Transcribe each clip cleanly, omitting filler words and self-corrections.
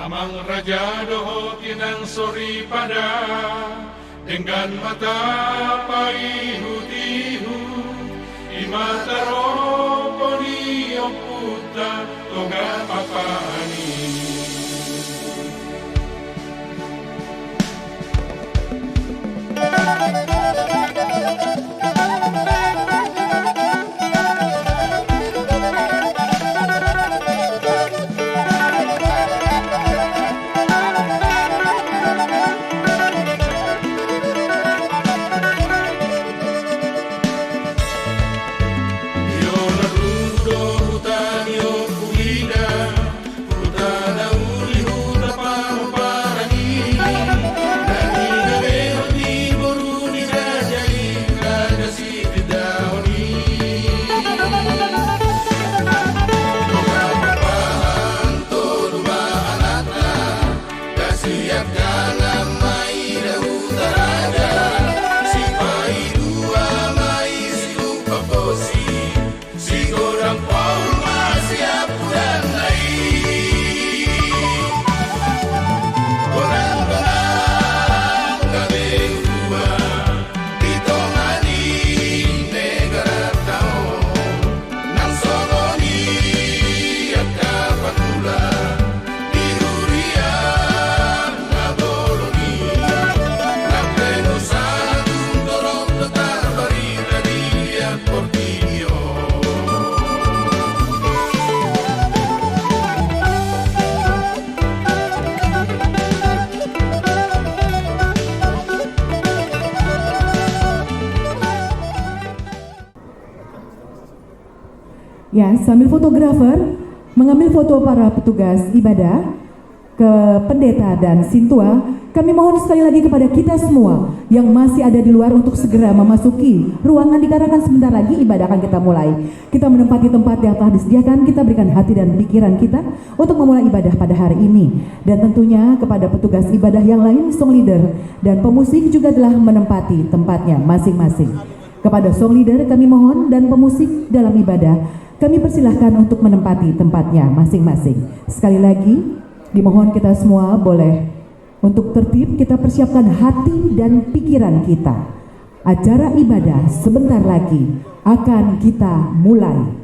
Amang Raja Doho kinang sori pada dengan mata paihu-tihu imataro poni oputa toga papani. Ya, sambil fotografer mengambil foto para petugas ibadah ke pendeta dan sintua, kami mohon sekali lagi kepada kita semua yang masih ada di luar untuk segera memasuki ruangan dikarenakan sebentar lagi ibadah akan kita mulai. Kita menempati tempat yang telah disediakan, kita berikan hati dan pikiran kita untuk memulai ibadah pada hari ini. Dan tentunya kepada petugas ibadah yang lain, song leader dan pemusik juga telah menempati tempatnya masing-masing. Kepada song leader kami mohon dan pemusik dalam ibadah, kami persilahkan untuk menempati tempatnya masing-masing. Sekali lagi, dimohon kita semua boleh untuk tertib, kita persiapkan hati dan pikiran kita. Acara ibadah sebentar lagi akan kita mulai.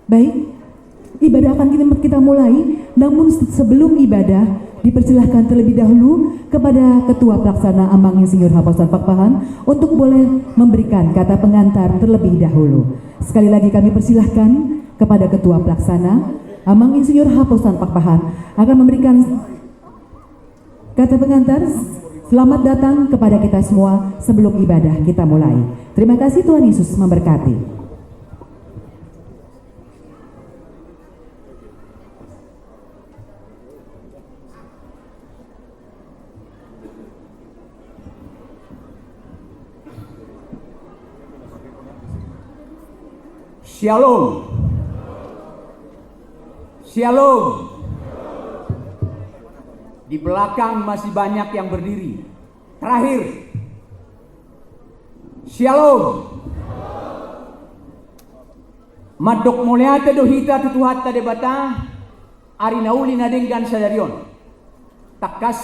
Baik, ibadah akan kita mulai, namun sebelum ibadah dipersilahkan terlebih dahulu kepada Ketua Pelaksana Amang Insinyur Haposan Pakpahan untuk boleh memberikan kata pengantar terlebih dahulu. Sekali lagi kami persilahkan kepada Ketua Pelaksana Amang Insinyur Haposan Pakpahan akan memberikan kata pengantar. Selamat datang kepada kita semua sebelum ibadah kita mulai. Terima kasih, Tuhan Yesus memberkati. Shalom. Shalom. Di belakang masih banyak yang berdiri. Terakhir. Shalom. Madok moleate dohita tutuhatta debata arinauli nadenggan sadarion. Takas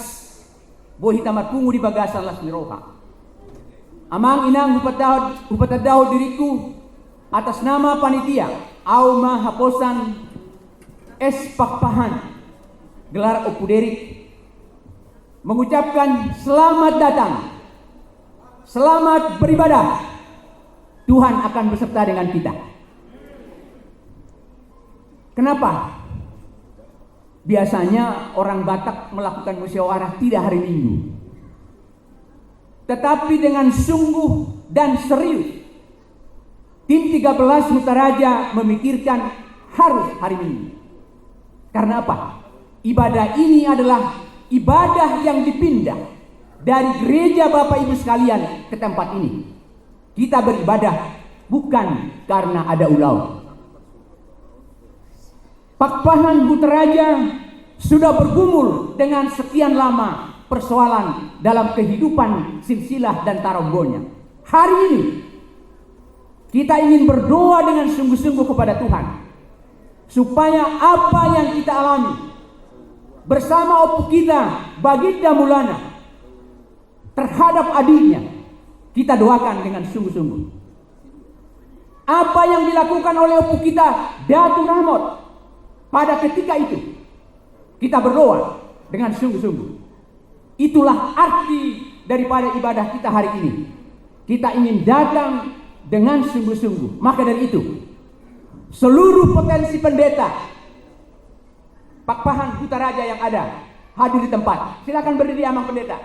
bohita marpungu di bagasan las miroha. Amang inang hupatadaw diriku atas nama panitia Auma Haposan S. Pakpahan gelar Opuderik mengucapkan selamat datang, selamat beribadah. Tuhan akan beserta dengan kita. Kenapa? Biasanya orang Batak melakukan musyawarah tidak hari Minggu. tetapi dengan sungguh dan serius. Tim 13 Hutaraja memikirkan harus hari Minggu. Karena apa? Ibadah ini adalah ibadah yang dipindah dari gereja Bapak Ibu sekalian ke tempat ini. Kita beribadah bukan karena ada ulau. Pakpahan Hutaraja sudah bergumul dengan sekian lama persoalan dalam kehidupan silsilah dan taronggonya. Hari ini kita ingin berdoa dengan sungguh-sungguh kepada Tuhan supaya apa yang kita alami bersama opu kita Baginda Maulana terhadap adiknya, kita doakan dengan sungguh-sungguh. Apa yang dilakukan oleh opu kita Datuk Rahmat pada ketika itu, kita berdoa dengan sungguh-sungguh. Itulah arti daripada ibadah kita hari ini. Kita ingin datang dengan sungguh-sungguh. Maka dari itu, seluruh potensi pendeta Pakpahan Hutaraja yang ada hadir di tempat. Silakan berdiri Amang Pendeta.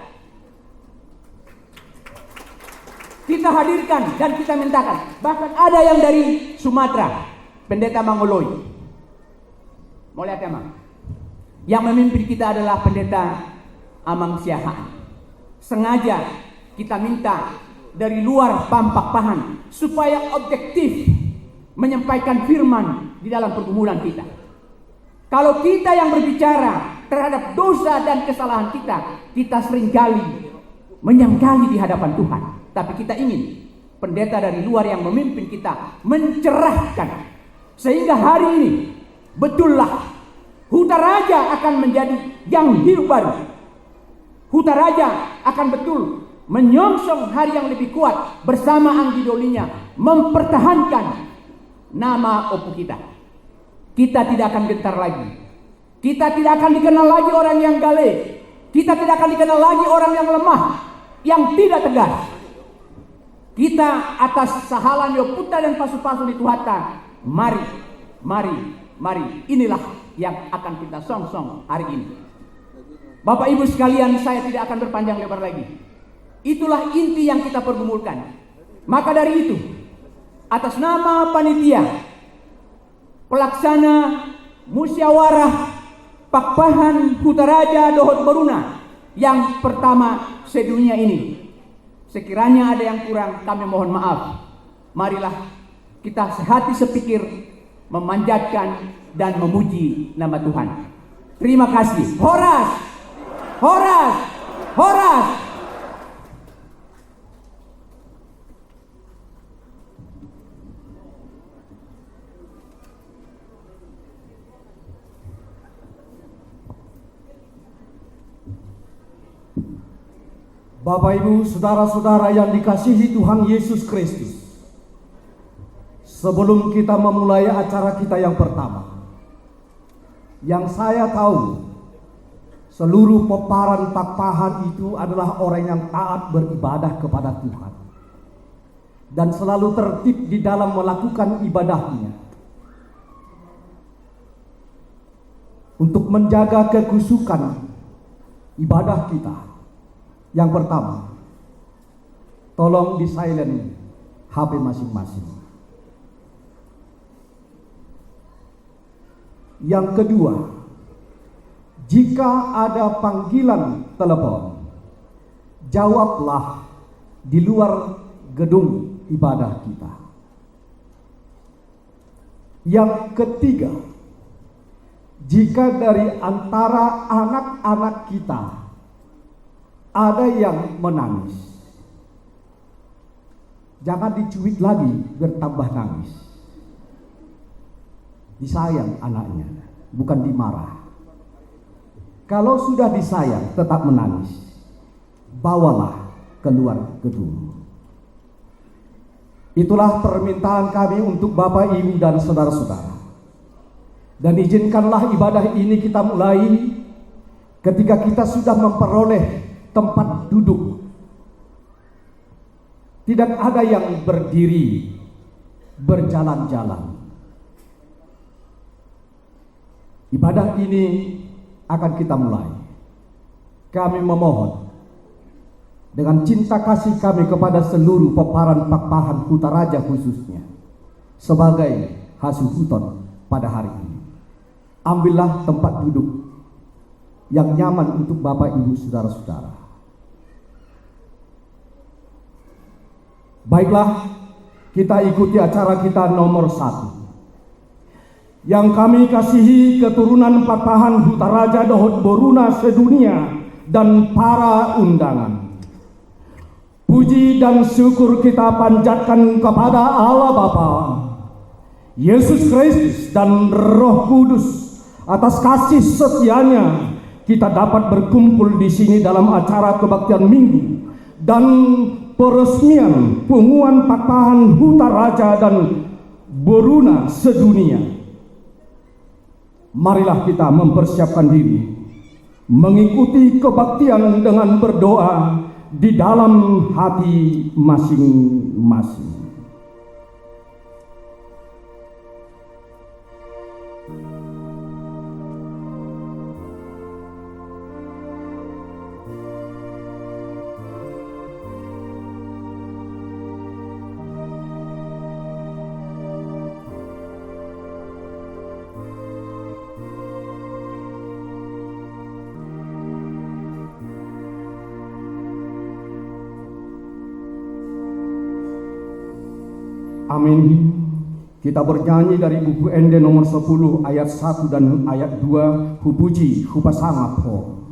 Kita hadirkan dan kita mintakan. Bahkan ada yang dari Sumatera, Pendeta Mangoloi. Mau lihat ya, Mang? Yang memimpin kita adalah Pendeta Amang Siahaan. Sengaja kita minta dari luar Pakpahan supaya objektif menyampaikan firman di dalam pergumulan kita. Kalau kita yang berbicara terhadap dosa dan kesalahan kita seringkali menyangkali di hadapan Tuhan. Tapi kita ingin pendeta dari luar yang memimpin kita mencerahkan. Sehingga hari ini betullah Hutaraja akan menjadi yang hidup baru. Hutaraja akan betul menyongsong hari yang lebih kuat bersama anggidolinya, mempertahankan nama opu kita. Kita tidak akan gentar lagi. Kita tidak akan dikenal lagi orang yang gale. Kita tidak akan dikenal lagi orang yang lemah, yang tidak tegas. Kita atas sahalan Yoputa dan pasu-pasu di Tuhata, mari. Inilah yang akan kita songsong hari ini. Bapak Ibu sekalian, saya tidak akan berpanjang lebar lagi. Itulah inti yang kita pergumulkan. Maka dari itu, atas nama panitia pelaksana musyawarah Pakpahan Hutaraja Dohot Beruna yang pertama sedunia ini, sekiranya ada yang kurang kami mohon maaf. Marilah kita sehati sepikir memanjatkan dan memuji nama Tuhan. Terima kasih. Horas. Bapak Ibu, saudara-saudara yang dikasihi Tuhan Yesus Kristus. Sebelum kita memulai acara kita yang pertama, yang saya tahu seluruh peparan Pakpahan itu adalah orang yang taat beribadah kepada Tuhan dan selalu tertib di dalam melakukan ibadahnya untuk menjaga kekusukan ibadah kita. Yang pertama, tolong di silent HP masing-masing. Yang kedua, jika ada panggilan telepon, jawablah di luar gedung ibadah kita. Yang ketiga, jika dari antara anak-anak kita ada yang menangis, jangan dicuit lagi bertambah nangis. Disayang anaknya, bukan dimarah. Kalau sudah disayang tetap menangis, bawalah keluar gedung. Itulah permintaan kami untuk Bapak Ibu dan saudara-saudara. Dan izinkanlah ibadah ini kita mulai ketika kita sudah memperoleh tempat duduk. Tidak ada yang berdiri, berjalan-jalan. Ibadah ini akan kita mulai. Kami memohon, dengan cinta kasih kami kepada seluruh peparan Pakpahan Kutaraja khususnya sebagai hasuhuton pada hari ini. Ambillah tempat duduk yang nyaman untuk Bapak Ibu Saudara-saudara. Baiklah, kita ikuti acara kita nomor 1. Yang kami kasihi keturunan Pakpahan Hutaraja Dohot Boruna sedunia dan para undangan. Puji dan syukur kita panjatkan kepada Allah Bapa, Yesus Kristus dan Roh Kudus atas kasih setianya kita dapat berkumpul di sini dalam acara kebaktian minggu dan peresmian pengumuman Pakpahan Hutaraja dan Boruna sedunia. Marilah kita mempersiapkan diri mengikuti kebaktian dengan berdoa di dalam hati masing-masing. Amin. Kita bernyanyi dari buku Ende nomor 10 ayat 1 dan ayat 2, Hupuji Hupasangapho.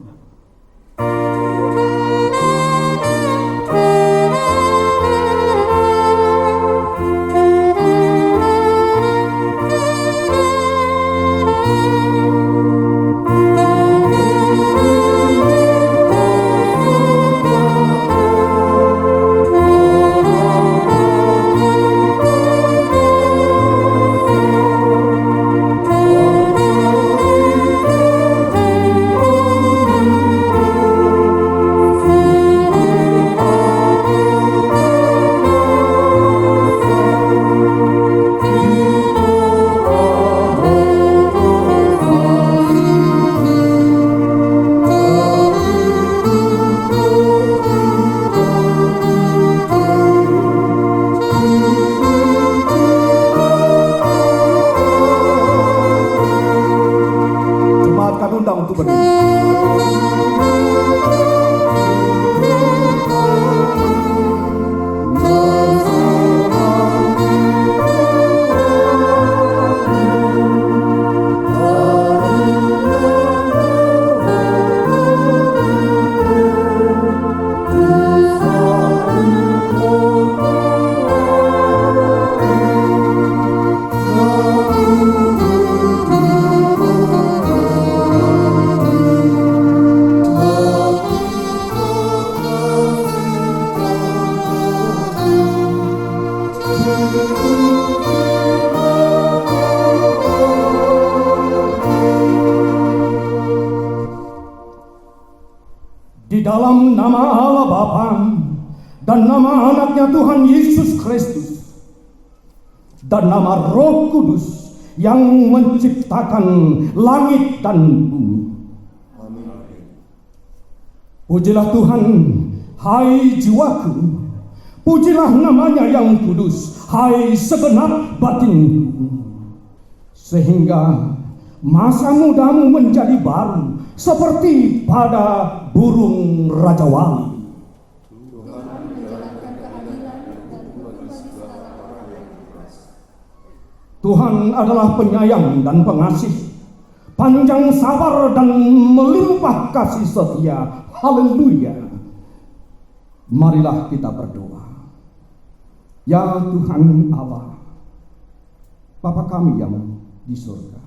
Untuk berdiri. Di dalam nama Allah Bapa dan nama anaknya Tuhan Yesus Kristus dan nama Roh Kudus yang menciptakan langit dan bumi. Pujilah Tuhan, hai jiwaku, pujilah namanya yang kudus, hai segenap batinku, sehingga masa mudamu menjadi baru seperti pada burung Raja Wali. Tuhan adalah penyayang dan pengasih, panjang sabar dan melimpah kasih setia. Haleluya. Marilah kita berdoa. Ya Tuhan Allah, Bapa kami yang di surga,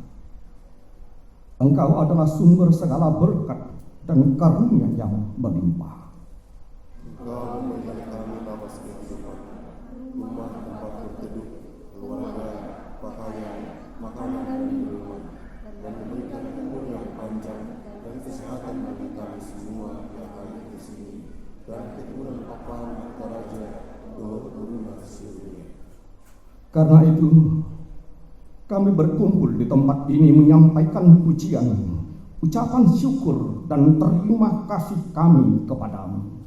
Engkau adalah sumber segala berkat dan karunia yang melimpah. Engkau memberi kami nafas kehidupan, rumah tempat berteduh, keluarga, pakaian, makanan dan minuman, dan memberikan umur yang panjang dan kesehatan bagi kami semua yang hadir di sini, dan keturunan Pakpahan Hutaraja Dohot Boruna sedunia. Karena itu, kami berkumpul di tempat ini menyampaikan pujian, ucapan syukur dan terima kasih kami kepadamu.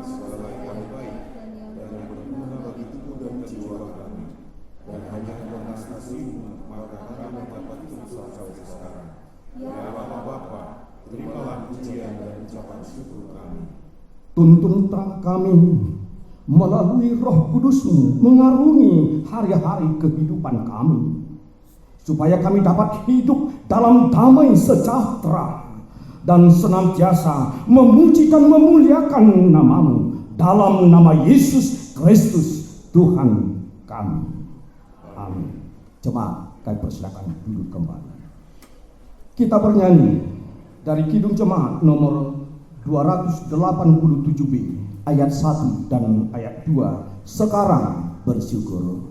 segala yang baik dan yang berguna bagi tubuh dan jiwa kami. Dan hanya atas kasih-Mu maka kami dapat terus sampai sekarang. Ya Allah Bapa, terimalah pujian dan ucapan syukur kami. Tuntun terang kami melalui Roh Kudus-Mu mengarungi hari-hari kehidupan kami, supaya kami dapat hidup dalam damai sejahtera dan senantiasa memuji dan memuliakan nama-Mu dalam nama Yesus Kristus Tuhan kami. Amin. Jemaat, kami persilakan duduk kembali. Kita bernyanyi dari Kidung Jemaat nomor 287b ayat 1 dan ayat 2. Sekarang bersyukur.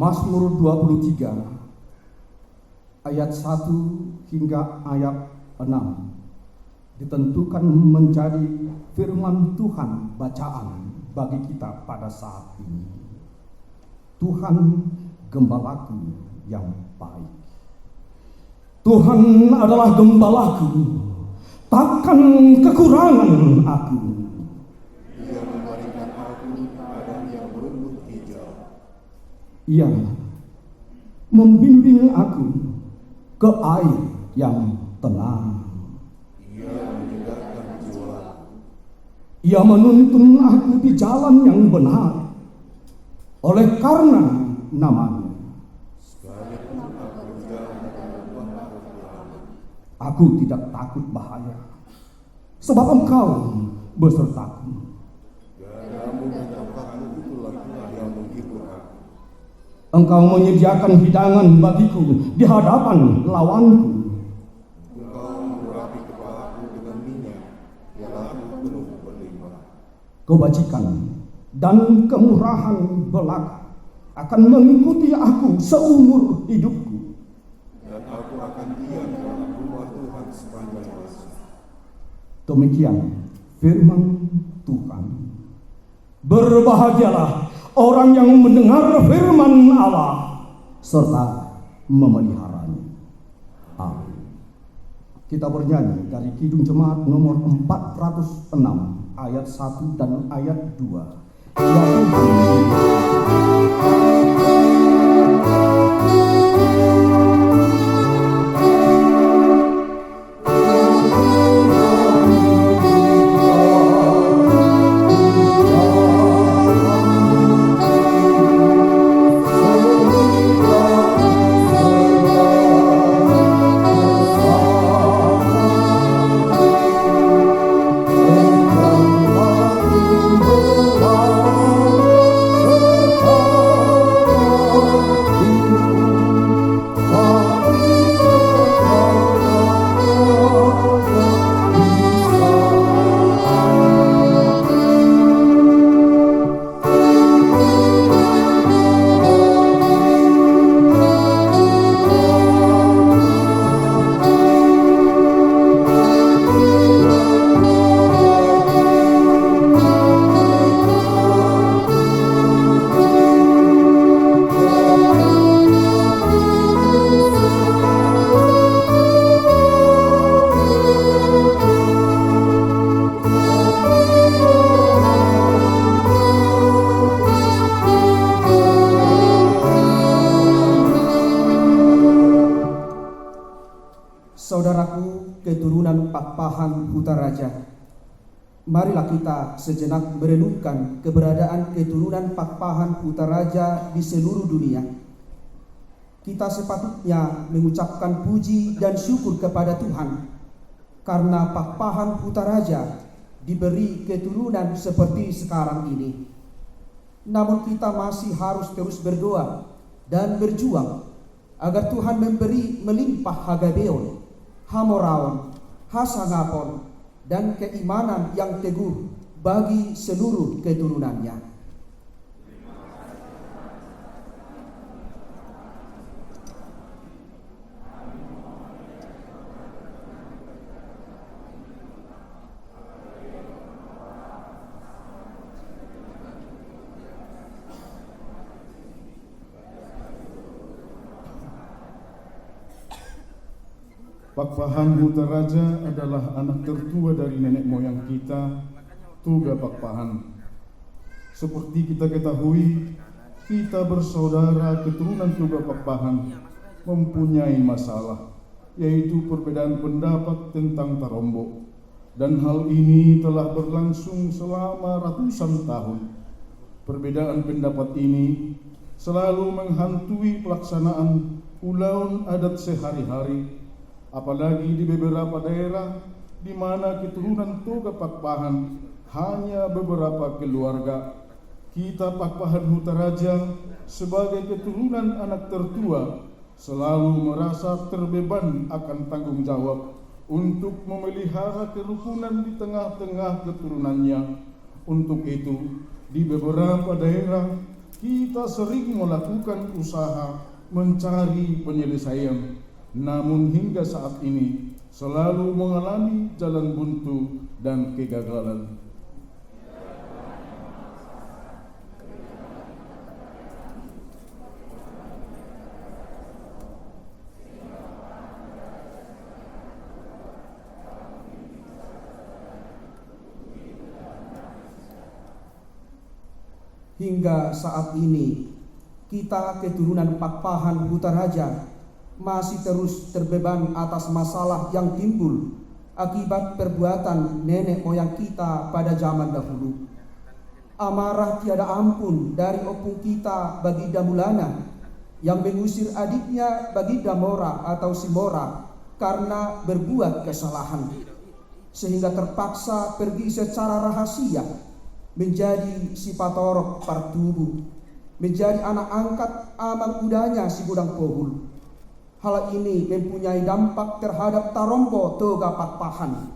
Mazmur 23 ayat 1 hingga ayat 6 ditentukan menjadi firman Tuhan bacaan bagi kita pada saat ini. Tuhan gembalaku yang baik. Tuhan adalah gembalaku, takkan kekurangan aku. Dia memberikan aku padang yang berumput hijau. Ia membimbing aku ke air yang tenang. Ia menyegarkan jiwaku. Ia menuntun aku di jalan yang benar oleh karena nama-Nya. Sekalipun aku berjalan dalam lembah kegelapan, Aku tidak takut bahaya, sebab Engkau besertaku. gadamu dan tongkatmu itulah yang menghibur aku. Engkau menyediakan hidangan bagiku di hadapan lawanku. Engkau mengurapi kepalaku dengan minyak, yang aku penuh berlimpah. Kebajikan dan kemurahan belaka akan mengikuti aku seumur hidupku. Dan aku akan diam dalam rumah Tuhan sepanjang masa. Demikian firman Tuhan. Berbahagialah orang yang mendengar firman Allah serta memeliharanya. Amin. Kita bernyanyi dari Kidung Jemaat nomor 406 ayat 1 dan ayat 2. Ya Tuhan. Huta Raja. Marilah kita sejenak merenungkan keberadaan keturunan Pakpahan Huta Raja di seluruh dunia. Kita sepatutnya mengucapkan puji dan syukur kepada Tuhan karena Pakpahan Huta Raja diberi keturunan seperti sekarang ini. Namun kita masih harus terus berdoa dan berjuang agar Tuhan memberi melimpah hagabeon, hamoraon, hasangapon, dan keimanan yang teguh bagi seluruh keturunannya. Pakpahan Huta Raja adalah anak tertua dari nenek moyang kita, Toga Pakpahan. Seperti kita ketahui, kita bersaudara keturunan Toga Pakpahan mempunyai masalah, yaitu perbedaan pendapat tentang Tarombo. Dan hal ini telah berlangsung selama ratusan tahun. Perbedaan pendapat ini selalu menghantui pelaksanaan ulaun adat sehari-hari, apalagi di beberapa daerah di mana keturunan Toga Pakpahan hanya beberapa keluarga. Kita Pakpahan Huta Raja sebagai keturunan anak tertua selalu merasa terbeban akan tanggung jawab untuk memelihara kerukunan di tengah-tengah keturunannya. Untuk itu, di beberapa daerah kita sering melakukan usaha mencari penyelesaian, namun hingga saat ini selalu mengalami jalan buntu dan kegagalan. Hingga saat ini kita keturunan Pakpahan Huta Raja masih terus terbeban atas masalah yang timbul akibat perbuatan nenek moyang kita pada zaman dahulu. Amarah tiada ampun dari opung kita Baginda Mulana yang mengusir adiknya Baginda Mora atau Simora karena berbuat kesalahan, sehingga terpaksa pergi secara rahasia menjadi si Patorok Partubu, menjadi anak angkat amang udanya si Gudang Pohul. Hal ini mempunyai dampak terhadap Tarombo Toga Pakpahan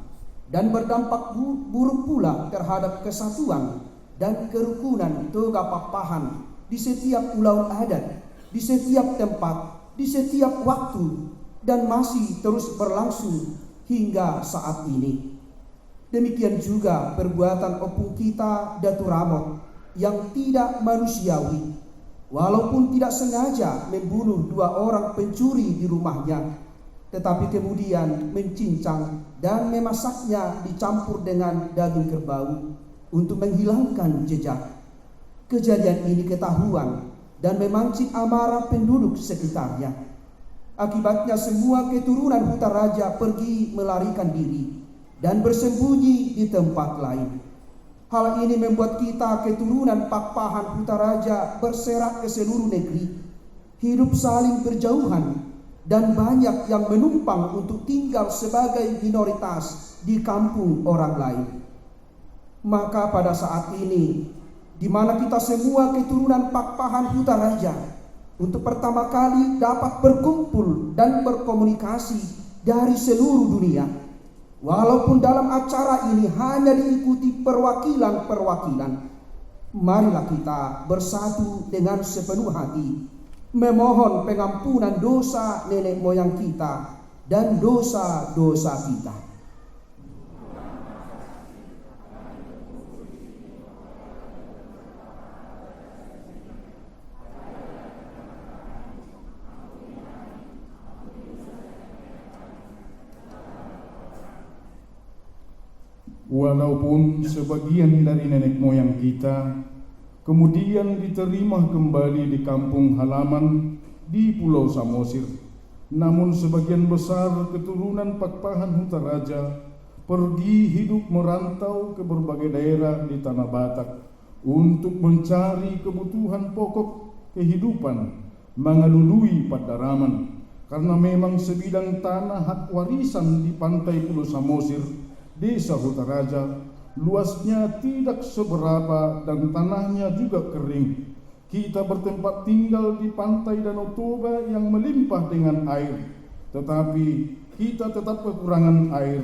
dan berdampak buruk pula terhadap kesatuan dan kerukunan Toga Pakpahan di setiap ulaun adat, di setiap tempat, di setiap waktu, dan masih terus berlangsung hingga saat ini. Demikian juga perbuatan opung kita Datu Ramot yang tidak manusiawi, walaupun tidak sengaja membunuh 2 orang pencuri di rumahnya, tetapi kemudian mencincang dan memasaknya dicampur dengan daging kerbau untuk menghilangkan jejak. Kejadian ini ketahuan dan memancing amarah penduduk sekitarnya. Akibatnya semua keturunan Huta Raja pergi melarikan diri dan bersembunyi di tempat lain. Hal ini membuat kita keturunan Pakpahan Huta Raja berserak ke seluruh negeri, hidup saling berjauhan, dan banyak yang menumpang untuk tinggal sebagai minoritas di kampung orang lain. Maka pada saat ini, di mana kita semua keturunan Pakpahan Huta Raja untuk pertama kali dapat berkumpul dan berkomunikasi dari seluruh dunia, walaupun dalam acara ini hanya diikuti perwakilan-perwakilan, marilah kita bersatu dengan sepenuh hati, memohon pengampunan dosa nenek moyang kita dan dosa-dosa kita. Walaupun sebagian dari nenek moyang kita kemudian diterima kembali di kampung halaman di Pulau Samosir, namun sebagian besar keturunan Pakpahan Huta Raja pergi hidup merantau ke berbagai daerah di Tanah Batak untuk mencari kebutuhan pokok kehidupan mengalului Padaraman, karena memang sebidang tanah hak warisan di pantai Pulau Samosir, Desa Hutaraja, luasnya tidak seberapa dan tanahnya juga kering. Kita bertempat tinggal di pantai Danau Toba yang melimpah dengan air, tetapi kita tetap kekurangan air.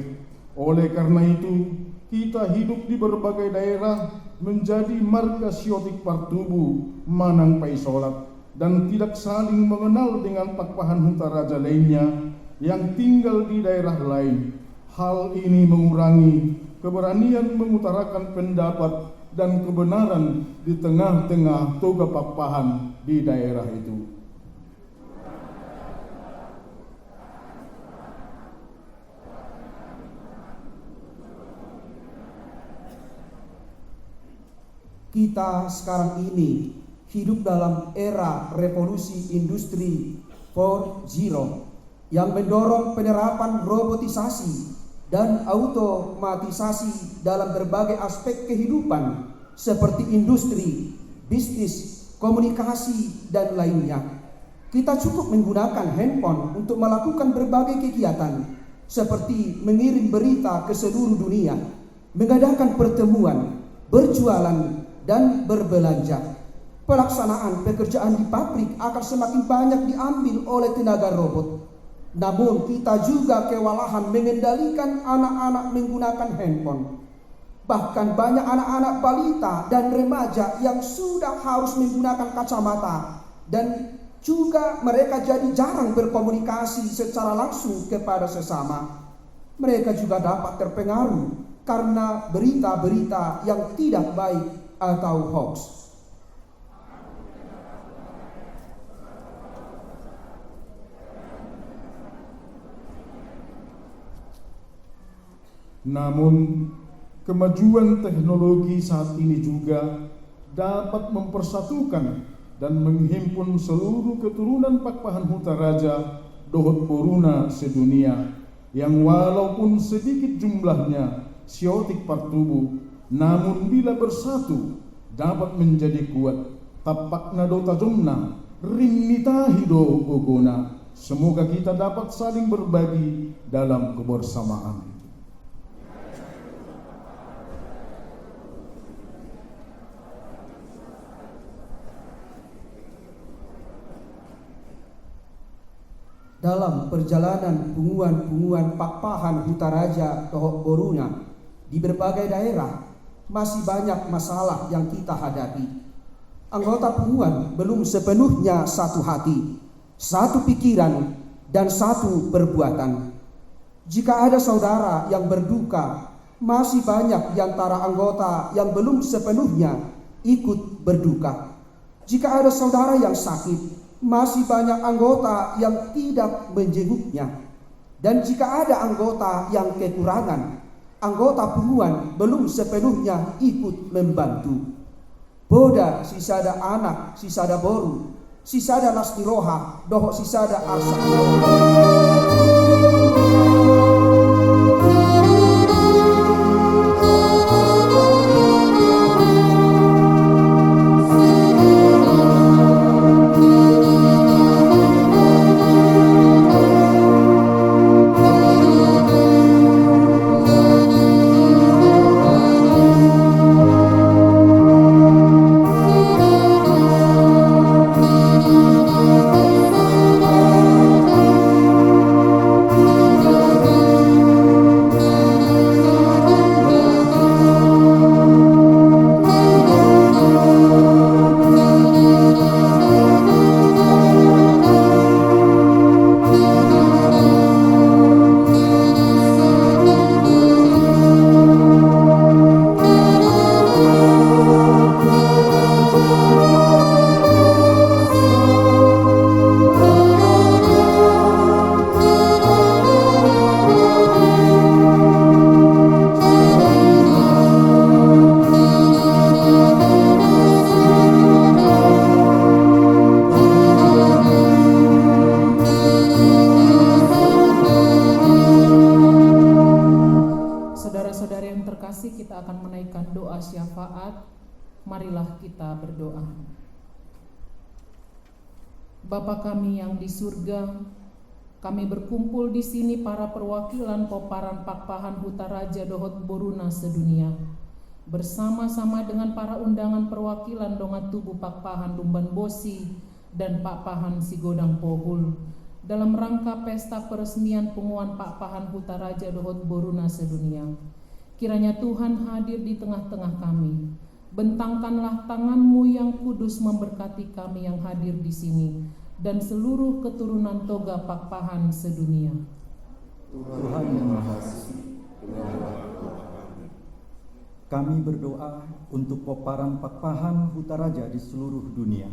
Oleh karena itu, kita hidup di berbagai daerah menjadi marga siotik Partubu, Manang Paisolat, dan tidak saling mengenal dengan Pakpahan Hutaraja lainnya yang tinggal di daerah lain. Hal ini mengurangi keberanian mengutarakan pendapat dan kebenaran di tengah-tengah toga Pakpahan di daerah itu. Kita sekarang ini hidup dalam era revolusi industri 4.0 yang mendorong penerapan robotisasi dan automatisasi dalam berbagai aspek kehidupan seperti industri, bisnis, komunikasi, dan lainnya. Kita cukup menggunakan handphone untuk melakukan berbagai kegiatan seperti mengirim berita ke seluruh dunia, mengadakan pertemuan, berjualan, dan berbelanja. Pelaksanaan pekerjaan di pabrik akan semakin banyak diambil oleh tenaga robot. Namun kita juga kewalahan mengendalikan anak-anak menggunakan handphone. Bahkan banyak anak-anak balita dan remaja yang sudah harus menggunakan kacamata, dan juga mereka jadi jarang berkomunikasi secara langsung kepada sesama. Mereka juga dapat terpengaruh karena berita-berita yang tidak baik atau hoax. Namun, kemajuan teknologi saat ini juga dapat mempersatukan dan menghimpun seluruh keturunan Pakpahan Hutaraja Dohot Boruna sedunia yang walaupun sedikit jumlahnya siotik Partubu, namun bila bersatu dapat menjadi kuat. Tapakna do tajumna rimnita hido gogona. Semoga kita dapat saling berbagi dalam kebersamaan. Dalam perjalanan punguan-punguan Pakpahan Hutaraja Dohot Boruna di berbagai daerah, masih banyak masalah yang kita hadapi. Anggota punguan belum sepenuhnya satu hati, satu pikiran, dan satu perbuatan. Jika ada saudara yang berduka, masih banyak di antara anggota yang belum sepenuhnya ikut berduka. Jika ada saudara yang sakit, masih banyak anggota yang tidak menjenguknya. Dan jika ada anggota yang kekurangan, anggota punguan belum sepenuhnya ikut membantu. Boda sisada anak, sisada boru, sisada lastiroha, doho sisada asa. yang terkasih, kita akan menaikkan doa syafaat. Marilah kita berdoa. Bapa kami yang di surga, kami berkumpul di sini para perwakilan Poparan Pakpahan Huta Raja Dohot Boruna sedunia, bersama-sama dengan para undangan perwakilan Donga Tubuh Pakpahan Lumban Bosi dan Pakpahan Sigodang Pohul dalam rangka pesta peresmian penguan Pakpahan Huta Raja Dohot Boruna sedunia. Kiranya Tuhan hadir di tengah-tengah kami. Bentangkanlah tangan-Mu yang kudus memberkati kami yang hadir di sini dan seluruh keturunan Toga Pakpahan sedunia. Tuhan yang Maha Suci, kami berdoa untuk Poparan Pakpahan Huta Raja di seluruh dunia.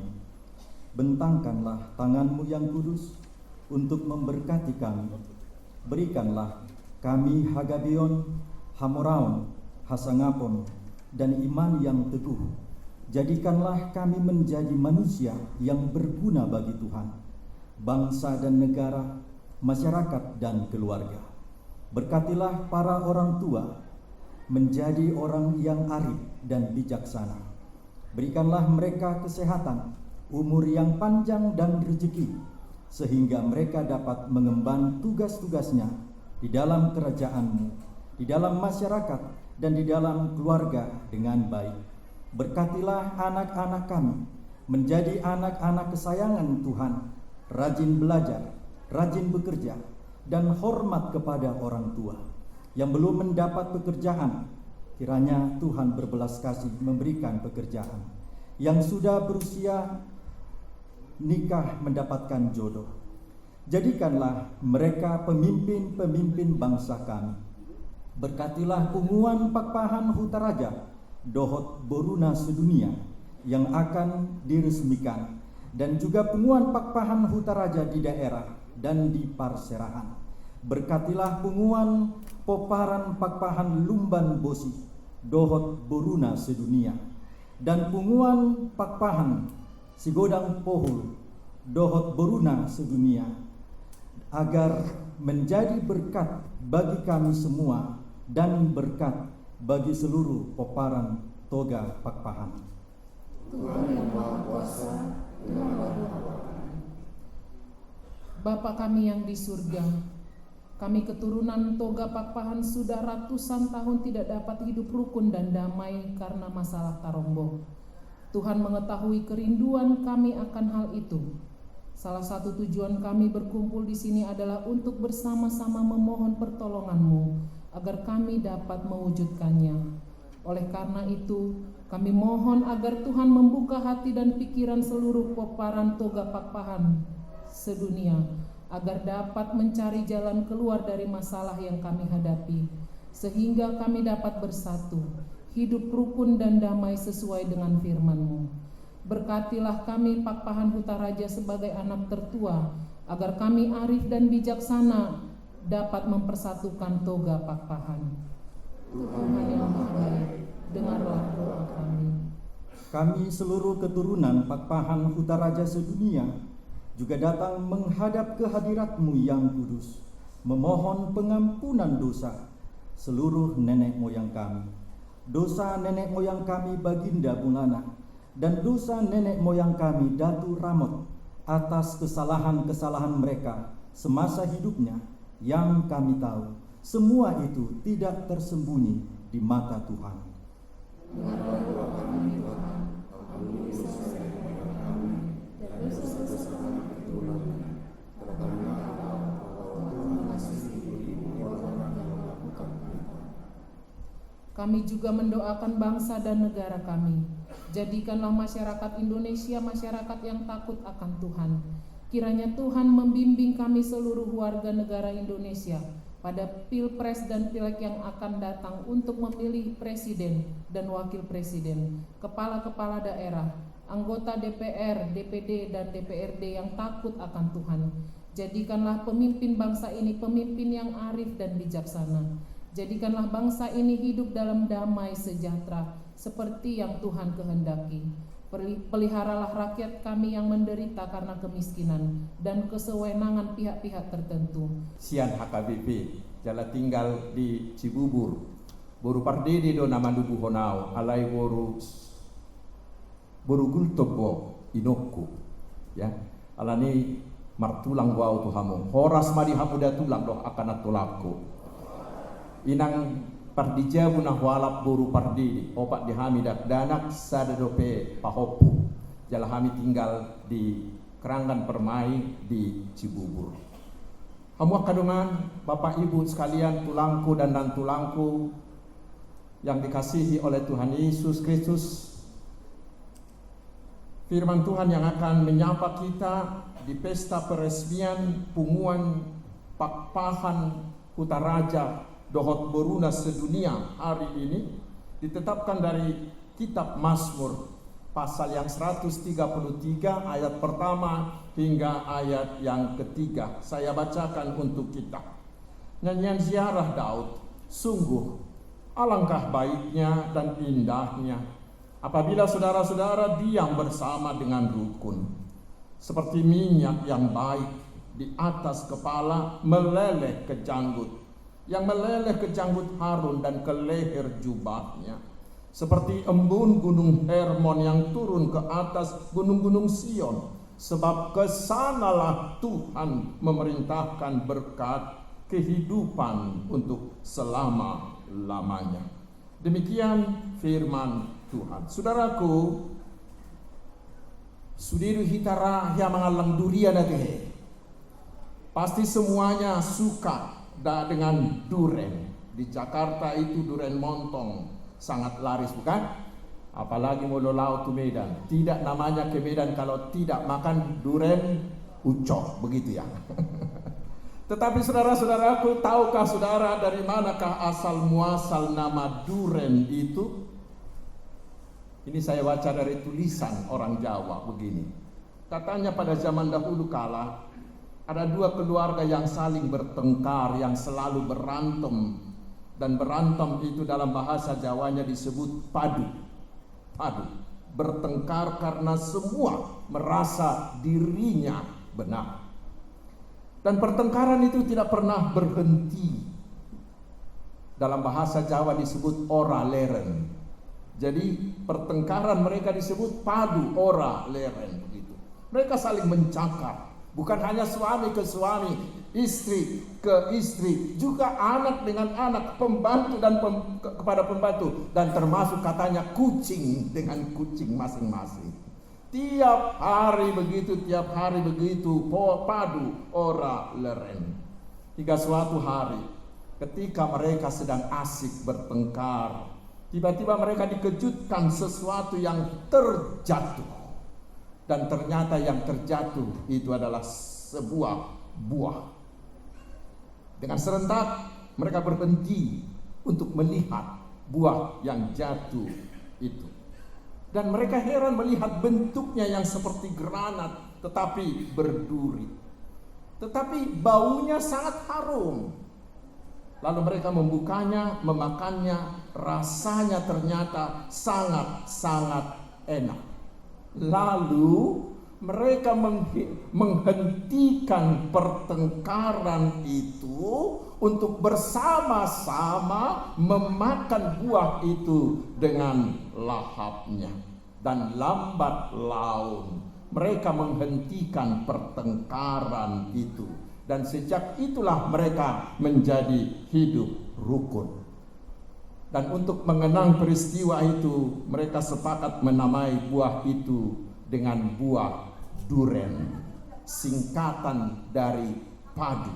Bentangkanlah tangan-Mu yang kudus untuk memberkati kami. Berikanlah kami Hagabeon, Hamoraon, Hasangapon, dan iman yang teguh. Jadikanlah kami menjadi manusia yang berguna bagi Tuhan, bangsa dan negara, masyarakat dan keluarga. Berkatilah para orang tua menjadi orang yang arif dan bijaksana. Berikanlah mereka kesehatan, umur yang panjang dan rezeki, sehingga mereka dapat mengemban tugas-tugasnya di dalam kerajaan-Mu, di dalam masyarakat, dan di dalam keluarga dengan baik. Berkatilah anak-anak kami menjadi anak-anak kesayangan Tuhan, rajin belajar, rajin bekerja, dan hormat kepada orang tua. Yang belum mendapat pekerjaan, kiranya Tuhan berbelas kasih memberikan pekerjaan. Yang sudah berusia nikah mendapatkan jodoh. Jadikanlah mereka pemimpin-pemimpin bangsa kami. Berkatilah penguan Pakpahan Huta Raja Dohot Boruna sedunia yang akan diresmikan, dan juga penguan Pakpahan Huta Raja di daerah dan di parserahan. Berkatilah penguan Poparan Pakpahan Lumban Bosi Dohot Boruna sedunia, dan penguan Pakpahan Sigodang Pohul Dohot Boruna sedunia, agar menjadi berkat bagi kami semua dan berkat bagi seluruh Poparan Toga Pakpahan. Tuhan yang Maha Kuasa, Bapa kami yang di surga, kami keturunan Toga Pakpahan sudah ratusan tahun tidak dapat hidup rukun dan damai karena masalah Tarombo. Tuhan mengetahui kerinduan kami akan hal itu. Salah satu tujuan kami berkumpul di sini adalah untuk bersama-sama memohon pertolongan-Mu agar kami dapat mewujudkannya. Oleh karena itu, kami mohon agar Tuhan membuka hati dan pikiran seluruh Poparan Toga Pakpahan sedunia, agar dapat mencari jalan keluar dari masalah yang kami hadapi, sehingga kami dapat bersatu, hidup rukun dan damai sesuai dengan firman-Mu. Berkatilah kami Pakpahan Huta Raja sebagai anak tertua, agar kami arif dan bijaksana dapat mempersatukan Toga Pakpahan. Tuhan yang Maha Baik, dengarlah doa kami. Kami seluruh keturunan Pakpahan Huta Raja sedunia juga datang menghadap kehadirat-Mu yang kudus, memohon pengampunan dosa seluruh nenek moyang kami, dosa nenek moyang kami Baginda Bungana, dan dosa nenek moyang kami Datu Ramot atas kesalahan-kesalahan mereka semasa hidupnya, yang kami tahu semua itu tidak tersembunyi di mata Tuhan. dengarlah doa kami Tuhan, ampuni dosa kami, dan dosa-dosa kami keturunan, karena kami tahu bahwa Tuhan masih mengikuti orang-orang yang melakukan perintah. Kami juga mendoakan bangsa dan negara kami. Jadikanlah masyarakat Indonesia masyarakat yang takut akan Tuhan. Kiranya Tuhan membimbing kami seluruh warga negara Indonesia pada Pilpres dan Pileg yang akan datang untuk memilih presiden dan wakil presiden, kepala-kepala daerah, anggota DPR, DPD, dan DPRD yang takut akan Tuhan. Jadikanlah pemimpin bangsa ini pemimpin yang arif dan bijaksana. Jadikanlah bangsa ini hidup dalam damai sejahtera seperti yang Tuhan kehendaki. Peliharalah rakyat kami yang menderita karena kemiskinan dan kesewenangan pihak-pihak tertentu. Sian HKBP, jala tinggal di Cibubur, boru pardede do nama dubu honau alai boru gultobo inokku ya alani martulang wau tu hamu horas madi hamu da tulang doh akan atulaku inang pardija bunah walap boru pardede opat dihami dak danak sadadope pahopu jala hami tinggal di Keranggan Permai di Cibubur. Hamu kadungan Bapak Ibu sekalian, tulangku dan tulangku yang dikasihi oleh Tuhan Yesus Kristus. Firman Tuhan yang akan menyapa kita di pesta peresmian Punguan Pakpahan Hutaraja Dohot Boruna sedunia hari ini ditetapkan dari kitab Mazmur pasal yang 133 ayat pertama hingga ayat yang ketiga. Saya bacakan untuk kita. Nyanyian ziarah Daud. Sungguh alangkah baiknya dan indahnya apabila saudara-saudara diam bersama dengan rukun, seperti minyak yang baik di atas kepala meleleh ke janggut, yang meleleh ke janggut Harun dan ke leher jubahnya, seperti embun gunung Hermon yang turun ke atas gunung-gunung Sion, sebab kesanalah Tuhan memerintahkan berkat kehidupan untuk selama-lamanya. Demikian firman Tuhan. Saudaraku, sudiru hitara yang mengalang durian nate. Pasti semuanya suka dengan duren. Di Jakarta itu duren montong sangat laris, bukan? Apalagi mau laut ke Medan. Tidak namanya ke Medan kalau tidak makan duren ucok, begitu ya. Tetapi saudara-saudaraku, tahukah saudara dari manakah asal muasal nama duren itu? Ini saya baca dari tulisan orang Jawa begini. Katanya pada zaman dahulu kala ada dua keluarga yang saling bertengkar, yang selalu berantem. Dan berantem itu dalam bahasa Jawanya disebut padu. Padu. Bertengkar karena semua merasa dirinya benar. Dan pertengkaran itu tidak pernah berhenti. Dalam bahasa Jawa disebut ora leren. Jadi pertengkaran mereka disebut padu ora leren begitu. Mereka saling mencakar. Bukan hanya suami ke suami, istri ke istri, juga anak dengan anak, pembantu dan kepada pembantu, dan termasuk katanya kucing dengan kucing masing-masing. Tiap hari begitu, padu ora leren. Hingga suatu hari ketika mereka sedang asik bertengkar, tiba-tiba mereka dikejutkan sesuatu yang terjatuh. Dan ternyata yang terjatuh itu adalah sebuah buah. Dengan serentak mereka berhenti untuk melihat buah yang jatuh itu. Dan mereka heran melihat bentuknya yang seperti granat tetapi berduri. Tetapi baunya sangat harum. Lalu mereka membukanya, memakannya, rasanya ternyata sangat-sangat enak. Lalu mereka menghentikan pertengkaran itu untuk bersama-sama memakan buah itu dengan lahapnya. Dan lambat laun mereka menghentikan pertengkaran itu. Dan sejak itulah mereka menjadi hidup rukun. Dan untuk mengenang peristiwa itu, mereka sepakat menamai buah itu dengan buah duren, singkatan dari padu,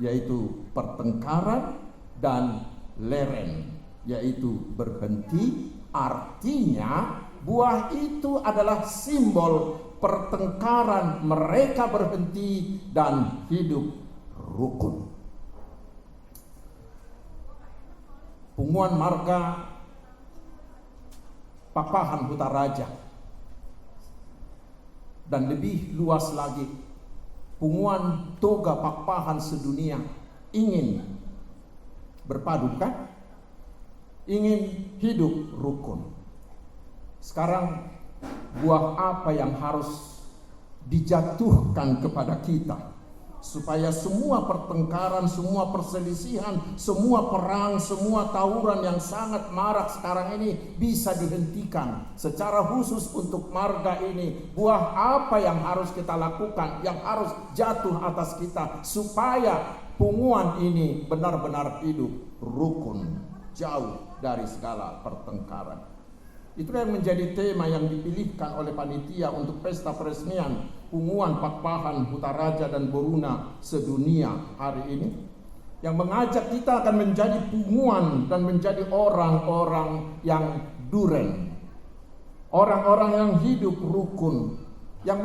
yaitu pertengkaran, dan leren, yaitu berhenti. Artinya buah itu adalah simbol pertengkaran, mereka berhenti dan hidup rukun. Punguan Marga Pakpahan Hutaraja, dan lebih luas lagi Punguan Toga Pakpahan sedunia ingin berpadu, kan? Ingin hidup rukun. Sekarang buah apa yang harus dijatuhkan kepada kita supaya semua pertengkaran, semua perselisihan, semua perang, semua tawuran yang sangat marak sekarang ini bisa dihentikan. Secara khusus untuk marga ini, buah apa yang harus kita lakukan, yang harus jatuh atas kita supaya punguan ini benar-benar hidup rukun, jauh dari segala pertengkaran. Itulah yang menjadi tema yang dipilihkan oleh panitia untuk pesta peresmian punguan Pakpahan Hutaraja dan Boruna sedunia hari ini, yang mengajak kita akan menjadi punguan dan menjadi orang-orang yang duren, orang-orang yang hidup rukun, yang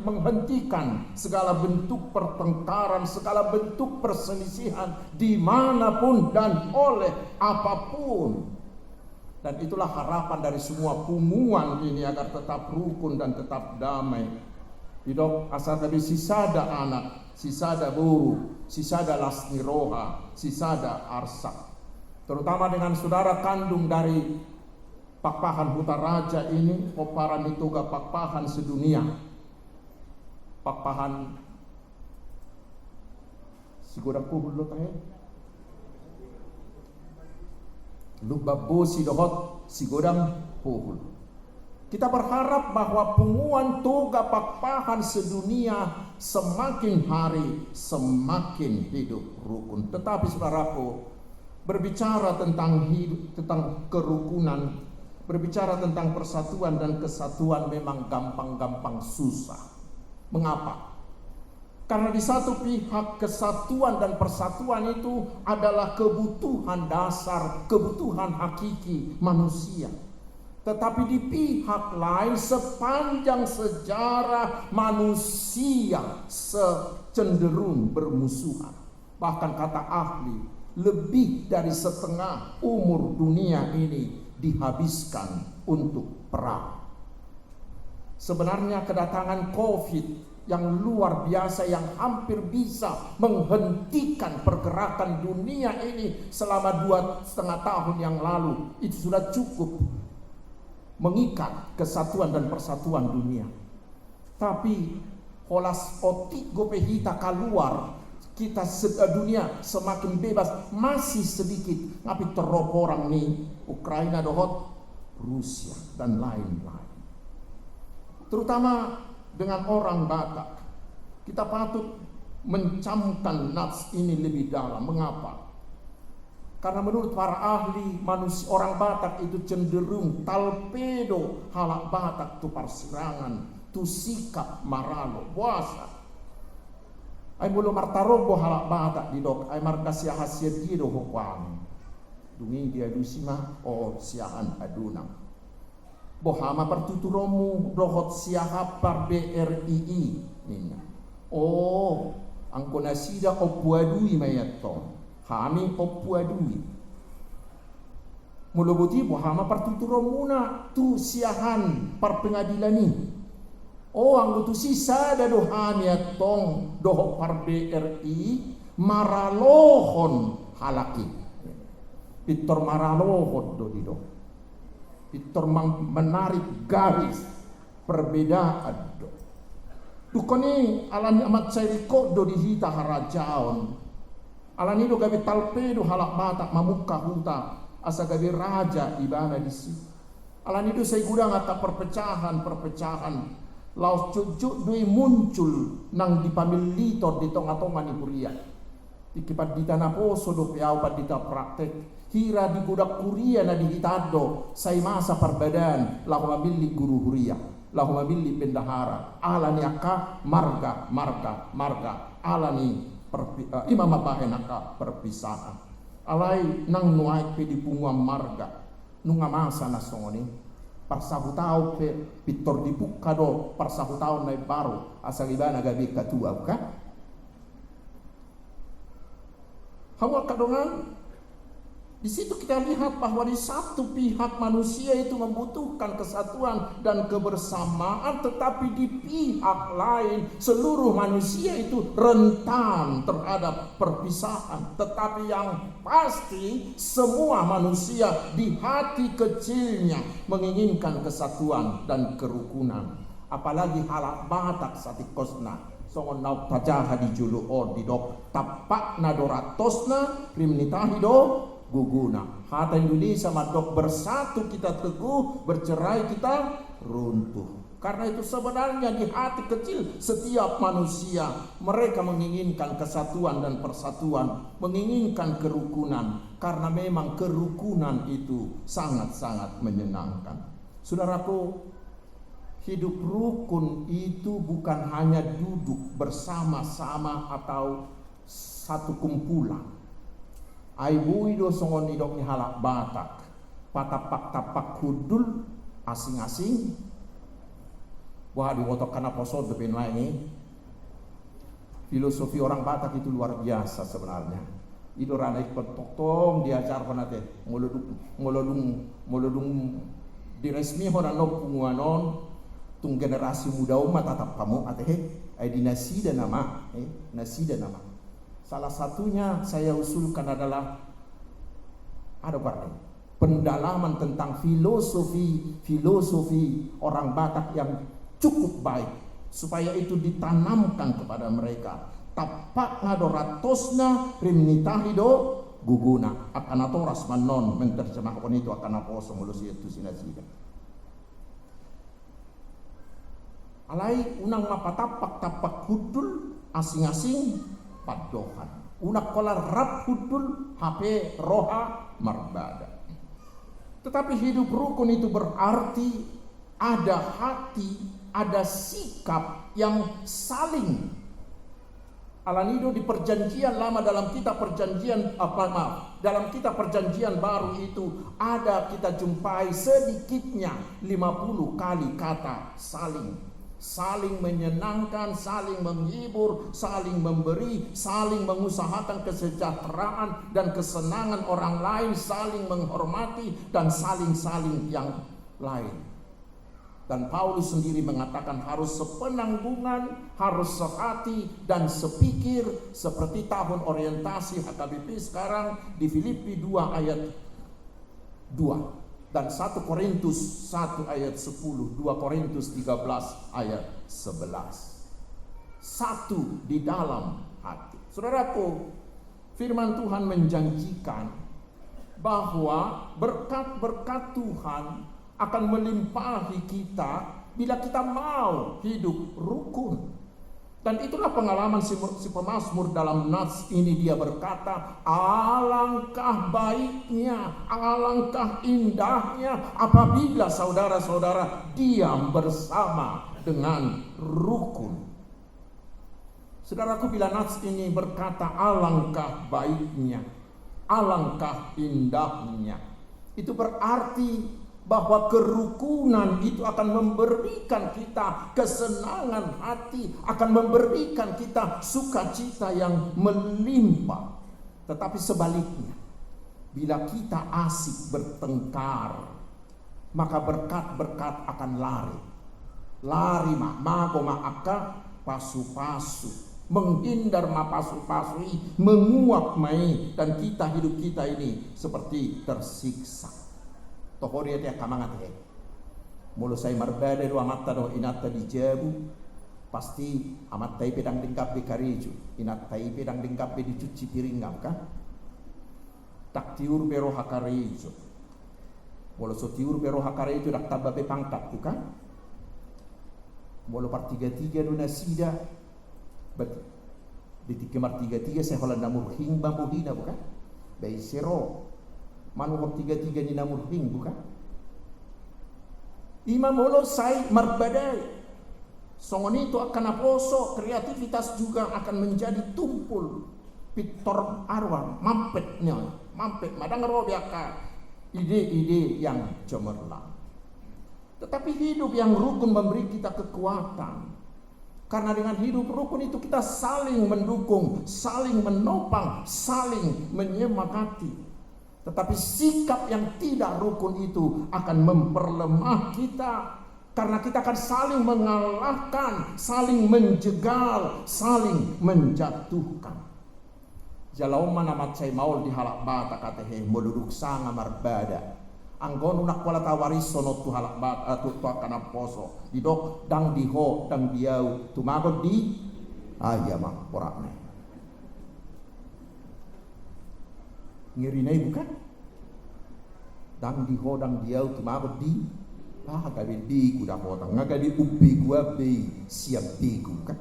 menghentikan segala bentuk pertengkaran, segala bentuk perselisihan dimanapun dan oleh apapun. Dan itulah harapan dari semua punguan ini agar tetap rukun dan tetap damai. Hidup asal dari sisada anak, sisada buru, sisada lasni roha, sisada arsak. Terutama dengan saudara kandung dari Pakpahan Hutaraja ini, Poparan Itoga Pakpahan sedunia. Pakpahan Sigodaku hulu tahe. Lu babosi dohot Sigodang Puhul. Kita berharap bahwa punguan Toga Pakpahan sedunia semakin hari semakin hidup rukun. Tetapi saudaraku, berbicara tentang hidup, tentang kerukunan, berbicara tentang persatuan dan kesatuan memang gampang-gampang susah. Mengapa? Karena di satu pihak kesatuan dan persatuan itu adalah kebutuhan dasar, kebutuhan hakiki manusia. Tetapi di pihak lain sepanjang sejarah manusia cenderung bermusuhan. Bahkan kata ahli, lebih dari setengah umur dunia ini dihabiskan untuk perang. Sebenarnya kedatangan COVID yang luar biasa yang hampir bisa menghentikan pergerakan dunia ini selama 2,5 tahun yang lalu itu sudah cukup mengikat kesatuan dan persatuan dunia. Tapi holas otik gopehita keluar, kita dunia semakin bebas, masih sedikit tapi terop orang nih Ukraina dohot, Rusia dan lain-lain. Terutama dengan orang Batak, kita patut mencamkan nats ini lebih dalam. Mengapa? Karena menurut para ahli, manusia orang Batak itu cenderung talpedo halak Batak tu persirangan, tu sikap maralo, puasa. Ay mulu martarobo halak Batak di dok, ay markasya hasil dido hokwang. Dungi dia dusima o siahan adunang. Bohama pertuturomu dohot siaha par BRII nina. Oh, angko nasida opuadui mayatong. Kami opuadui. Mulubuti bohama pertuturomuna tu siahan par pengadilan ni. Oh, angko tu sisa da dohani atong dohot par BRI maralohon halaki. Pitor maralohon do di do. Pitor menarik garis perbedaan. Dukoni alani amat sairiko do dihita harajaon. Alani do gabi talpedo halak Batak mamuka huta asa gabi raja ibana disi. Alani do say gudang ata perpecahan. Laos cucuk dui muncul nang dipamilitor di tonga-tonga ni Kuria. Ikipat di tanah poso do piau padita praktek. Hira di budak Kuria na dihitado say masa perbadan lahu mabili guru Huria lahu mabili bendahara alani aka marga alani imam abahe naka perpisahan alai nang nuai pe di punguan marga nunga masa nasongoni parsahutau pe pitor dibuka do parsahutau nai baru asal ibana gabi katua buka hawa kadongan. Di situ kita lihat bahwa di satu pihak manusia itu membutuhkan kesatuan dan kebersamaan, tetapi di pihak lain seluruh manusia itu rentan terhadap perpisahan. Tetapi yang pasti semua manusia di hati kecilnya menginginkan kesatuan dan kerukunan. Apalagi halak Batak satikosna songon nauk tajaha di julu di dok tapak na doratosna rimnitahi do guguna. Hata Indonesia madok bersatu kita teguh, bercerai kita runtuh. Karena itu sebenarnya di hati kecil setiap manusia mereka menginginkan kesatuan dan persatuan, menginginkan kerukunan, karena memang kerukunan itu sangat-sangat menyenangkan. Saudaraku, hidup rukun itu bukan hanya duduk bersama-sama atau satu kumpulan. Aibuido songon idok ni halak Batak, patapak-tapak hudul asing-asing. Wah, di wotok kana posod depan ini. Filosofi orang Batak itu luar biasa sebenarnya. Itu rana ikut tong diajar panate molodung diresmi hona no punguanon tung generasi muda umat tatap kamu ateh dinasti dan nama nasi dan nama. Salah satunya saya usulkan adalah ada pendalaman tentang filosofi orang Batak yang cukup baik supaya itu ditanamkan kepada mereka. Tapak ngadoratosna rimnitahido guguna akan atoras manon menterjemahkan itu akan aposo mulusi itu sinasida. Alai unang mapatapak-tapak hudul asing-asing padohan. Unak kolar rap hudul HP roha marbada. Tetapi hidup rukun itu berarti ada hati, ada sikap yang saling. Alanido di perjanjian lama dalam kitab perjanjian dalam kitab perjanjian baru itu ada kita jumpai sedikitnya 50 kali kata saling. Saling menyenangkan, saling menghibur, saling memberi, saling mengusahakan kesejahteraan dan kesenangan orang lain, saling menghormati dan saling-saling yang lain. Dan Paulus sendiri mengatakan harus sepenanggungan, harus sehati dan sepikir seperti tahun orientasi HKBP sekarang di Filipi 2 ayat 2 dan 1 Korintus 1 ayat 10, 2 Korintus 13 ayat 11. Satu di dalam hati. Saudaraku, firman Tuhan menjanjikan bahwa berkat-berkat Tuhan akan melimpahi kita bila kita mau hidup rukun. Dan itulah pengalaman si pemazmur dalam nats ini. Dia berkata, alangkah baiknya, alangkah indahnya apabila saudara-saudara diam bersama dengan rukun. Saudaraku, bila nats ini berkata alangkah baiknya, alangkah indahnya, itu berarti bahwa kerukunan itu akan memberikan kita kesenangan hati, akan memberikan kita sukacita yang melimpah. Tetapi sebaliknya, bila kita asik bertengkar, maka berkat-berkat akan lari mago maaka pasu-pasu, menghindar mapasu-pasui, menguap mai, dan hidup kita ini seperti tersiksa. Tohori dia kamangat he. Mulu saya marbada do amatta do inatta di jabu, pasti amat tai pedang dingkap di kariju, inat tai pedang dingkap di cuci piring kan? Tak tiur bero hakariju. Mulu so tiur bero hakariju dak tababe pangkat bukan? Mulu par 3-3 do nasida. Bet di 3-3 saya holan namur hing bambu hina bukan? Bai sero. Manukor 3-3 ni namur hing bukan? Imam holo sai marbadai. Songon itu akan aposo, kreativitas juga akan menjadi tumpul. Pitor arwah, mampet madang robiaka. Ide-ide yang cemerlang. Tetapi hidup yang rukun memberi kita kekuatan. Karena dengan hidup rukun itu kita saling mendukung, saling menopang, saling menyemangati. Tetapi sikap yang tidak rukun itu akan memperlemah kita. Karena kita akan saling mengalahkan, saling menjegal, saling menjatuhkan. Jalau mana macai maul di halak bata katehe meluduk sanga marbada. Anggon unak wala tawaris sono tu halak bata tu akan aposo. Didok dang diho dang diau tumagot di Iya mang porak nih. Ngiri nih bukan? Dang di hodang dia tu mabot di. Gabi di kuda hodang. Ngagabi ubi gua be siap begu kan?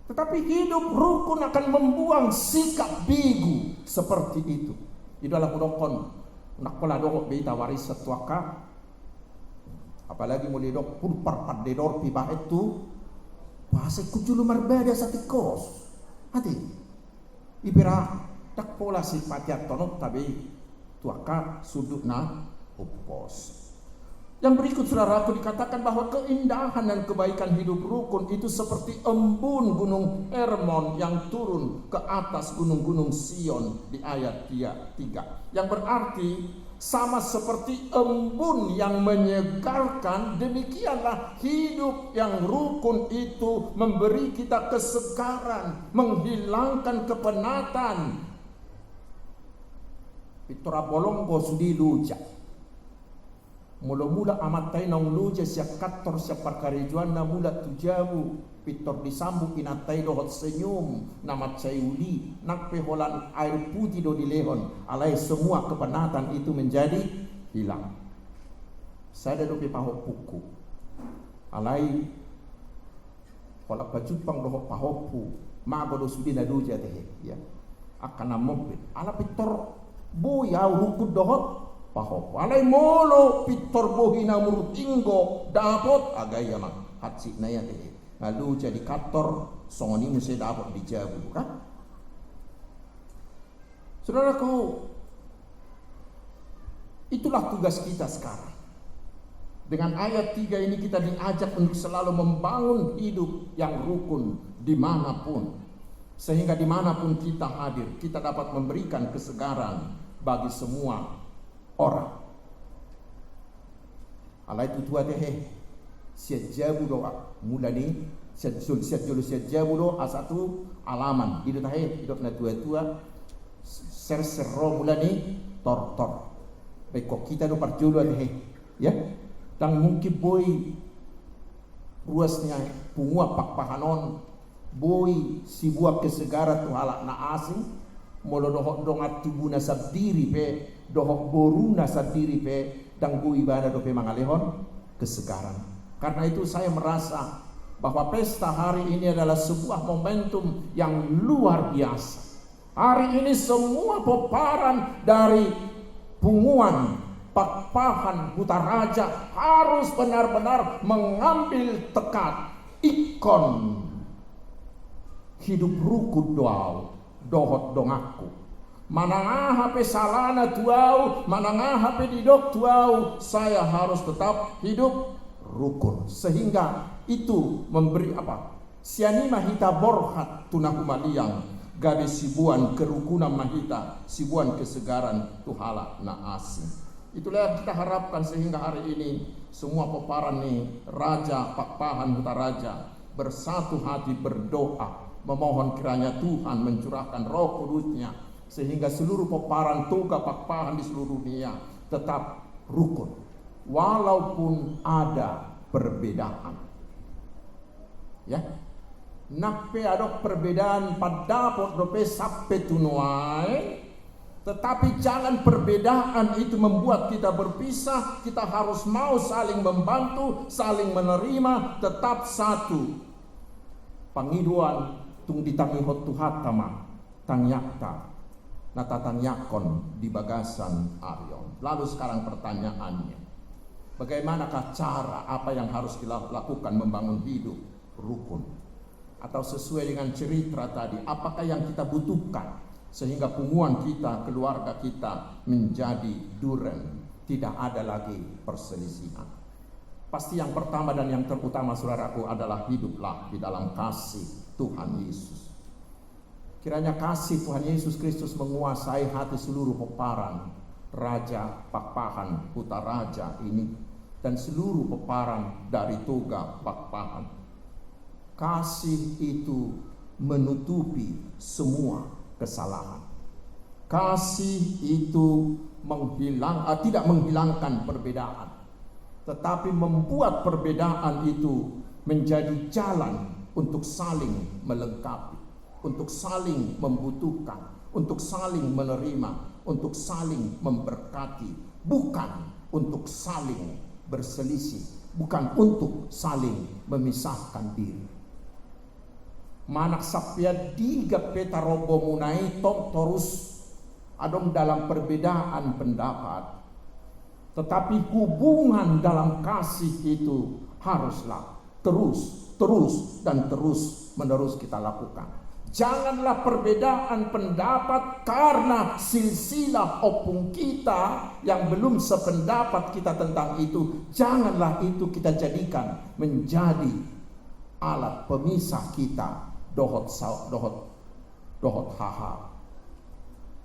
Tetapi hidup rukun akan membuang sikap begu seperti itu. Itu adalah kudokon. Nak pola dokok beta waris setuaka. Apalagi mulai dok purpar padedor pipa itu. Bahasa kujulu marbeda satu kos. Hati. Ibira tak pola sifatnya tonot tapi tuaka sudut na upos. Yang berikut saudaraku dikatakan bahwa keindahan dan kebaikan hidup rukun itu seperti embun gunung Hermon yang turun ke atas gunung-gunung Sion di ayat 3. Yang berarti sama seperti embun yang menyegarkan, demikianlah hidup yang rukun itu memberi kita kesegaran, menghilangkan kepenatan. Pitora bolonggo sudi luja. Mula-mula amat tay nang luja siap kator siap parkarijuan na mula tujabu pitor disambung pinatay dohot senyum namat sayuli nak peholan air putih do dilehon alai semua kepenatan itu menjadi hilang. Saya do pahok puku alai kolak pajupang dohot pahopu mago do sudi na luja teh ya akan namobil ala pitor boya rukun dohot pahop alai molo pitor bohina murutinggo dapot agaya mang hatsi naya teh lalu jadi kantor songoni mesti dapat dijabu bukan? Saudaraku, itulah tugas kita sekarang. Dengan ayat 3 ini kita diajak untuk selalu membangun hidup yang rukun dimanapun, sehingga dimanapun kita hadir kita dapat memberikan kesegaran bagi semua orang. Alai tutua teh siat jabu doa mula ni siat jabu doa satu alaman hidup teh hidup na tua ser-sero mula ni tor beko kita do parjulu teh ya dan mungkin boy ruasnya pungua pak pahanon boy si buah kesegaran tu halak na asing molo dohok dongat tubuna sabdiri pe dohok boruna sabdiri pe dan bu ibadah do pe mangalehon kesegaran. Karena itu saya merasa bahwa pesta hari ini adalah sebuah momentum yang luar biasa. Hari ini semua peparan dari Punguan Pakpahan Hutaraja harus benar-benar mengambil tekad ikon hidup rukun doau dohot dongaku. Manangah hape salana tuau, manangah hape didok tuau, saya harus tetap hidup rukun. Sehingga itu memberi apa? Sianima hita borhat tunakumaliang gabe sibuan kerukunan mahita, sibuan kesegaran tuhala na asing. Itulah yang kita harapkan sehingga hari ini semua peparan nih Raja Pakpahan Hutaraja bersatu hati berdoa memohon kiranya Tuhan mencurahkan Roh Kudus-Nya sehingga seluruh peparan toga Pakpahan di seluruh dunia tetap rukun walaupun ada perbedaan. Ya. Nakpe adok perbedaan pada dope sampai tunuai, tetapi jangan perbedaan itu membuat kita berpisah. Kita harus mau saling membantu, saling menerima, tetap satu. Pangiduan tung ditangihot tuhatama tangyakta natatanyakon di bagasan Aryon. Lalu sekarang pertanyaannya, bagaimanakah cara apa yang harus dilakukan membangun hidup rukun? Atau sesuai dengan cerita tadi, apakah yang kita butuhkan sehingga punguan kita, keluarga kita menjadi duren, tidak ada lagi perselisihan. Pasti yang pertama dan yang terutama saudaraku adalah hiduplah di dalam kasih Tuhan Yesus. Kiranya kasih Tuhan Yesus Kristus menguasai hati seluruh peparan Raja Pakpahan Hutaraja ini dan seluruh peparan dari toga Pakpahan. Kasih itu menutupi semua kesalahan. Kasih itu tidak menghilangkan perbedaan, tetapi membuat perbedaan itu menjadi jalan untuk saling melengkapi, untuk saling membutuhkan, untuk saling menerima, untuk saling memberkati, bukan untuk saling berselisih, bukan untuk saling memisahkan diri. Manak sapia diga peta robo munai tok terus adong dalam perbedaan pendapat, tetapi hubungan dalam kasih itu haruslah terus menerus kita lakukan. Janganlah perbedaan pendapat karena silsilah opung kita yang belum sependapat kita tentang itu. Janganlah itu kita jadikan menjadi alat pemisah kita. Dohot haha.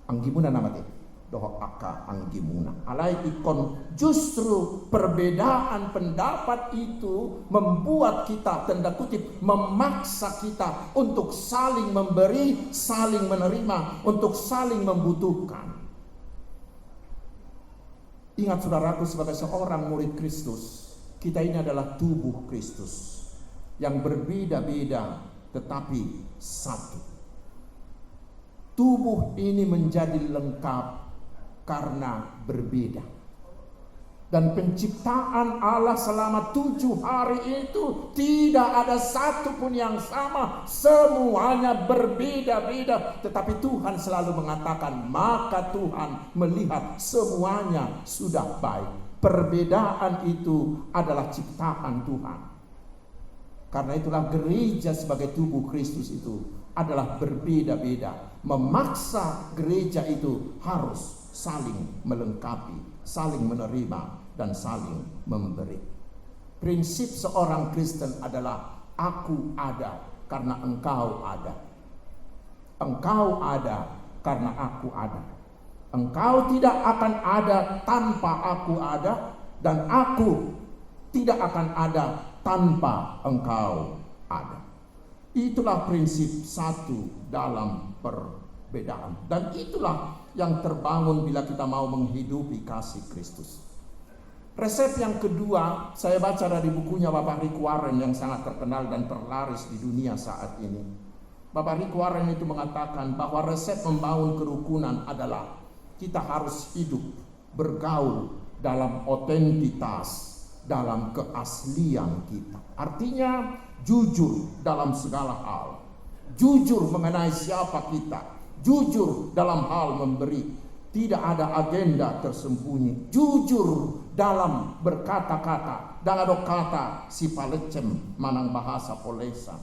Anggimuna namanya. Dohot aka anggimuna. Alai ikon, justru perbedaan pendapat itu membuat kita, tanda kutip, memaksa kita untuk saling memberi, saling menerima, untuk saling membutuhkan. Ingat saudaraku, sebagai seorang murid Kristus, kita ini adalah tubuh Kristus yang berbeda-beda tetapi satu. Tubuh ini menjadi lengkap karena berbeda. Dan penciptaan Allah selama 7 hari itu tidak ada satupun yang sama, semuanya berbeda-beda. Tetapi Tuhan selalu mengatakan, maka Tuhan melihat semuanya sudah baik. Perbedaan itu adalah ciptaan Tuhan. Karena itulah gereja sebagai tubuh Kristus itu adalah berbeda-beda. Memaksa gereja itu harus saling melengkapi, saling menerima, dan saling memberi. Prinsip seorang Kristen adalah aku ada karena engkau ada. Engkau ada karena aku ada. Engkau tidak akan ada tanpa aku ada, dan aku tidak akan ada tanpa engkau ada. Itulah prinsip satu dalam perbedaan. Dan itulah yang terbangun bila kita mau menghidupi kasih Kristus. Resep yang kedua, saya baca dari bukunya Bapak Rick Warren yang sangat terkenal dan terlaris di dunia saat ini. Bapak Rick Warren itu mengatakan bahwa resep membangun kerukunan adalah kita harus hidup, bergaul dalam otentitas, dalam keaslian kita. Artinya jujur dalam segala hal, jujur mengenai siapa kita, jujur dalam hal memberi, tidak ada agenda tersembunyi, jujur dalam berkata-kata, dan ada kata si palecem manang bahasa polesan.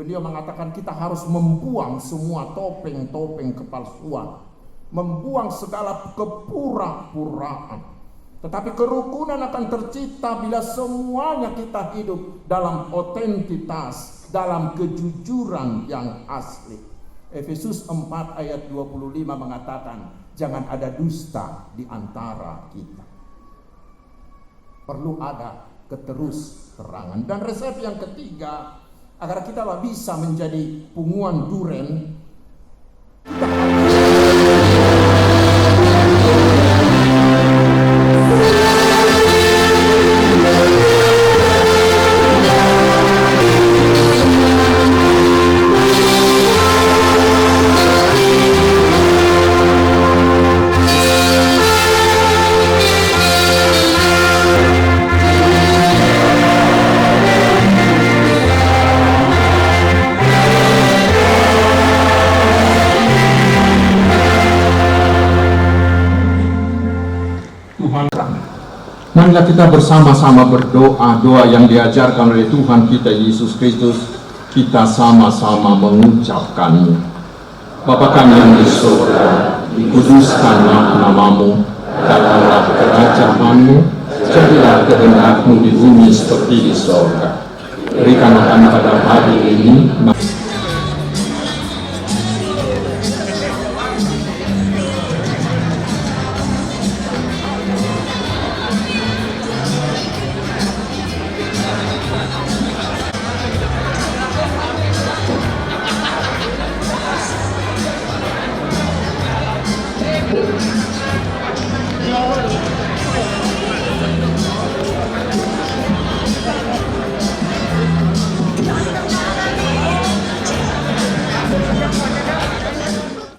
Beliau mengatakan kita harus membuang semua topeng-topeng kepalsuan, membuang segala kepura-puraan. Tetapi kerukunan akan tercipta bila semuanya kita hidup dalam otentitas, dalam kejujuran yang asli. Efesus 4 ayat 25 mengatakan, jangan ada dusta di antara kita. Perlu ada keterus-terangan. Dan resep yang ketiga, agar kita bisa menjadi punguan duren, kita marilah kita bersama-sama berdoa, doa yang diajarkan oleh Tuhan kita Yesus Kristus. Kita sama-sama mengucapkannya. Bapa kami yang di surga, dikuduskanlah namamu, datanglah kerajaanmu, jadilah kehendak-Mu di bumi seperti di surga. Berikanlah kami pada hari ini